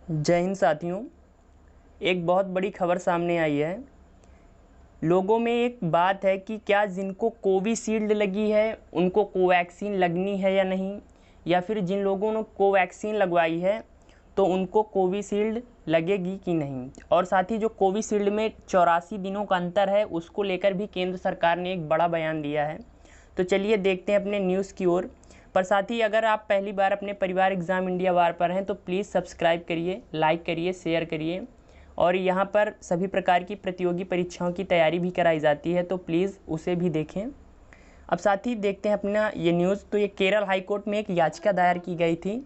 जय हिंद साथियों। एक बहुत बड़ी खबर सामने आई है। लोगों में एक बात है कि क्या जिनको कोविशील्ड लगी है उनको कोवैक्सीन लगनी है या नहीं, या फिर जिन लोगों ने कोवैक्सीन लगवाई है तो उनको कोविशील्ड लगेगी कि नहीं। और साथ ही जो कोविशील्ड में 84 दिनों का अंतर है उसको लेकर भी केंद्र सरकार ने एक बड़ा बयान दिया है। तो चलिए देखते हैं अपने न्यूज़ की ओर। पर साथ ही अगर आप पहली बार अपने परिवार एग्ज़ाम इंडिया वार पर हैं तो प्लीज़ सब्सक्राइब करिए, लाइक करिए, शेयर करिए। और यहाँ पर सभी प्रकार की प्रतियोगी परीक्षाओं की तैयारी भी कराई जाती है, तो प्लीज़ उसे भी देखें। अब साथ ही देखते हैं अपना ये न्यूज़। तो ये केरल हाई कोर्ट में एक याचिका दायर की गई थी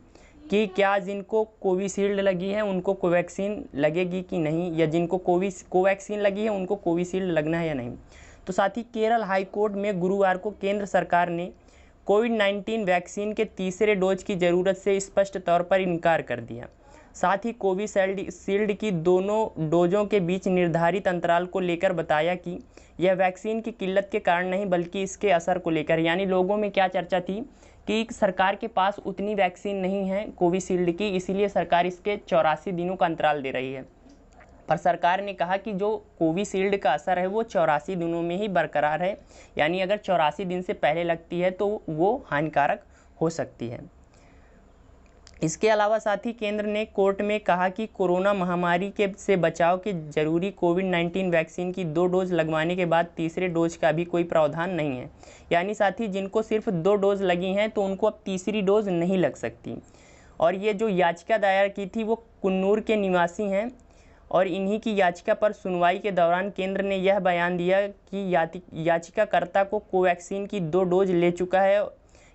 कि क्या जिनको कोविशील्ड लगी है उनको कोवैक्सीन लगेगी कि नहीं, या जिनको कोवैक्सीन लगी है उनको कोविशील्ड लगना है या नहीं। तो साथ ही केरल हाई कोर्ट में गुरुवार को केंद्र सरकार ने कोविड-19 वैक्सीन के तीसरे डोज की ज़रूरत से स्पष्ट तौर पर इनकार कर दिया। साथ ही कोविशील्ड की दोनों डोजों के बीच निर्धारित अंतराल को लेकर बताया कि यह वैक्सीन की किल्लत के कारण नहीं बल्कि इसके असर को लेकर। यानी लोगों में क्या चर्चा थी कि सरकार के पास उतनी वैक्सीन नहीं है कोविशील्ड की, इसीलिए सरकार इसके 84 दिनों का अंतराल दे रही है। पर सरकार ने कहा कि जो कोविशील्ड का असर है वो 84 दिनों में ही बरकरार है, यानी अगर 84 दिन से पहले लगती है तो वो हानिकारक हो सकती है। इसके अलावा साथ ही केंद्र ने कोर्ट में कहा कि कोरोना महामारी से बचाव के जरूरी कोविड-19 वैक्सीन की 2 डोज लगवाने के बाद तीसरे डोज का भी कोई प्रावधान नहीं है। यानी साथ ही जिनको सिर्फ 2 डोज लगी हैं तो उनको अब तीसरी डोज नहीं लग सकती। और ये जो याचिका दायर की थी वो कुन्नूर के निवासी हैं, और इन्हीं की याचिका पर सुनवाई के दौरान केंद्र ने यह बयान दिया कि याचिकाकर्ता को कोवैक्सीन की 2 डोज ले चुका है।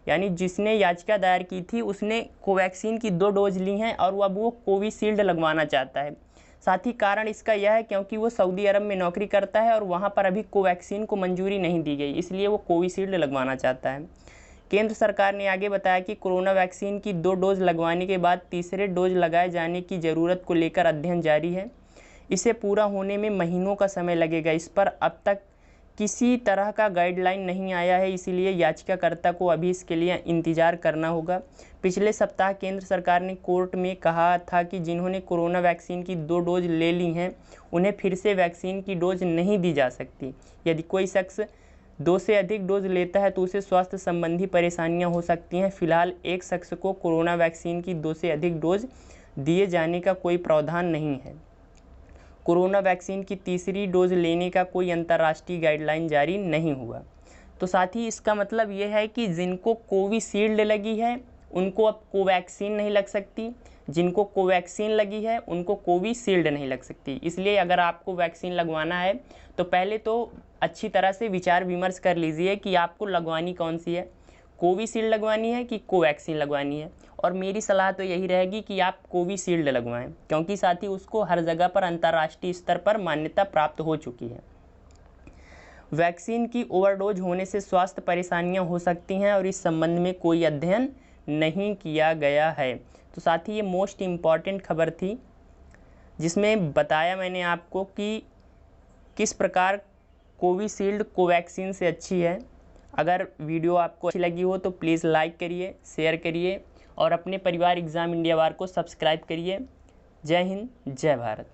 यानी जिसने याचिका दायर की थी उसने कोवैक्सीन की 2 डोज ली हैं और अब वो कोविशील्ड लगवाना चाहता है। साथ ही कारण इसका यह है क्योंकि वो सऊदी अरब में नौकरी करता है और वहाँ पर अभी कोवैक्सीन को मंजूरी नहीं दी गई, इसलिए वो कोविशील्ड लगवाना चाहता है। केंद्र सरकार ने आगे बताया कि कोरोना वैक्सीन की 2 डोज लगवाने के बाद तीसरे डोज लगाए जाने की ज़रूरत को लेकर अध्ययन जारी है। इसे पूरा होने में महीनों का समय लगेगा। इस पर अब तक किसी तरह का गाइडलाइन नहीं आया है, इसीलिए याचिकाकर्ता को अभी इसके लिए इंतज़ार करना होगा। पिछले सप्ताह केंद्र सरकार ने कोर्ट में कहा था कि जिन्होंने कोरोना वैक्सीन की 2 डोज ले ली हैं उन्हें फिर से वैक्सीन की डोज नहीं दी जा सकती। यदि कोई शख्स 2 से अधिक डोज लेता है तो उसे स्वास्थ्य संबंधी परेशानियां हो सकती हैं। फिलहाल एक शख्स को कोरोना वैक्सीन की 2 से अधिक डोज दिए जाने का कोई प्रावधान नहीं है। कोरोना वैक्सीन की तीसरी डोज लेने का कोई अंतर्राष्ट्रीय गाइडलाइन जारी नहीं हुआ। तो साथ ही इसका मतलब ये है कि जिनको कोविशील्ड लगी है उनको अब कोवैक्सीन नहीं लग सकती, जिनको कोवैक्सीन लगी है उनको कोविशील्ड नहीं लग सकती। इसलिए अगर आपको वैक्सीन लगवाना है तो पहले तो अच्छी तरह से विचार विमर्श कर लीजिए कि आपको लगवानी कौन सी है, कोविशील्ड लगवानी है कि कोवैक्सीन लगवानी है। और मेरी सलाह तो यही रहेगी कि आप कोविशील्ड लगवाएं, क्योंकि साथ ही उसको हर जगह पर अंतर्राष्ट्रीय स्तर पर मान्यता प्राप्त हो चुकी है। वैक्सीन की ओवरडोज होने से स्वास्थ्य परेशानियां हो सकती हैं और इस संबंध में कोई अध्ययन नहीं किया गया है। तो साथ ही ये मोस्ट इम्पॉर्टेंट खबर थी जिसमें बताया मैंने आपको कि किस प्रकार कोविशील्ड कोवैक्सीन से अच्छी है। अगर वीडियो आपको अच्छी लगी हो तो प्लीज़ लाइक करिए, शेयर करिए और अपने परिवार एग्ज़ाम इंडिया वार को सब्सक्राइब करिए। जय हिंद, जय भारत।